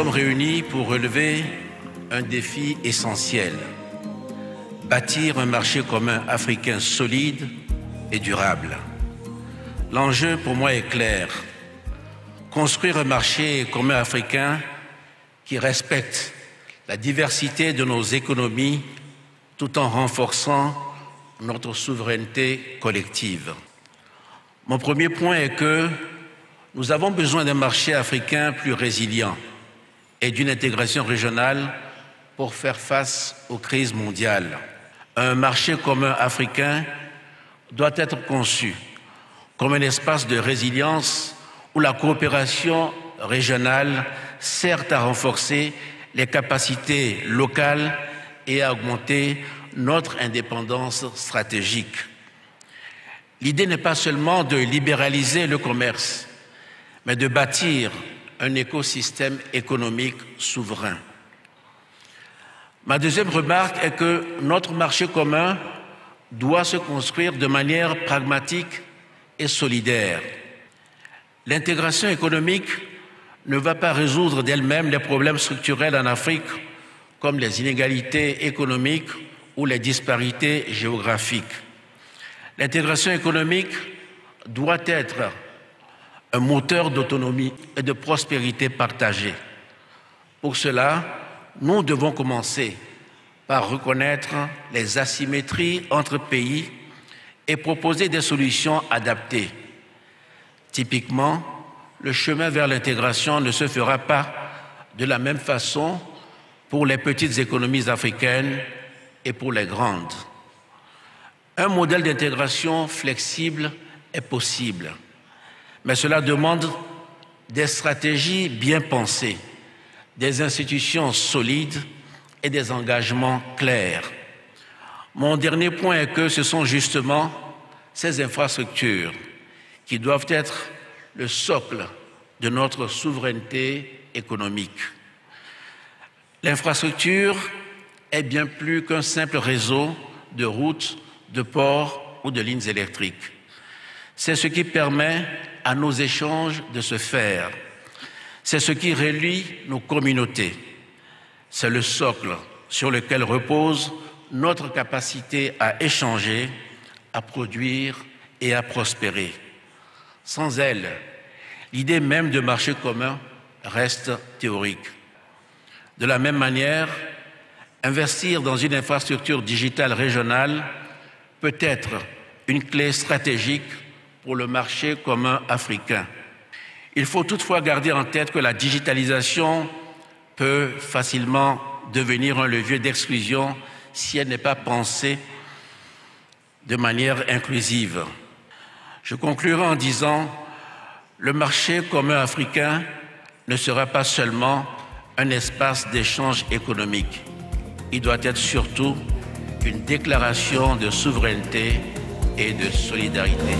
sommes réunis pour relever un défi essentiel: bâtir un marché commun africain solide et durable. L'enjeu pour moi est clair: construire un marché commun africain qui respecte la diversité de nos économies tout en renforçant notre souveraineté collective. Mon premier point est que nous avons besoin d'un marché africain plus résilient et d'une intégration régionale pour faire face aux crises mondiales. Un marché commun africain doit être conçu comme un espace de résilience où la coopération régionale sert à renforcer les capacités locales et à augmenter notre indépendance stratégique. L'idée n'est pas seulement de libéraliser le commerce, mais de bâtir un écosystème économique souverain. Ma deuxième remarque est que notre marché commun doit se construire de manière pragmatique et solidaire. L'intégration économique ne va pas résoudre d'elle-même les problèmes structurels en Afrique, comme les inégalités économiques ou les disparités géographiques. L'intégration économique doit être un moteur d'autonomie et de prospérité partagée. Pour cela, nous devons commencer par reconnaître les asymétries entre pays et proposer des solutions adaptées. Typiquement, le chemin vers l'intégration ne se fera pas de la même façon pour les petites économies africaines et pour les grandes. Un modèle d'intégration flexible est possible, mais cela demande des stratégies bien pensées, des institutions solides et des engagements clairs. Mon dernier point est que ce sont justement ces infrastructures qui doivent être le socle de notre souveraineté économique. L'infrastructure est bien plus qu'un simple réseau de routes, de ports ou de lignes électriques. C'est ce qui permet à nos échanges de se faire. C'est ce qui relie nos communautés. C'est le socle sur lequel repose notre capacité à échanger, à produire et à prospérer. Sans elle, l'idée même de marché commun reste théorique. De la même manière, investir dans une infrastructure digitale régionale peut être une clé stratégique pour le marché commun africain. Il faut toutefois garder en tête que la digitalisation peut facilement devenir un levier d'exclusion si elle n'est pas pensée de manière inclusive. Je conclurai en disant: le marché commun africain ne sera pas seulement un espace d'échange économique. Il doit être surtout une déclaration de souveraineté et de solidarité.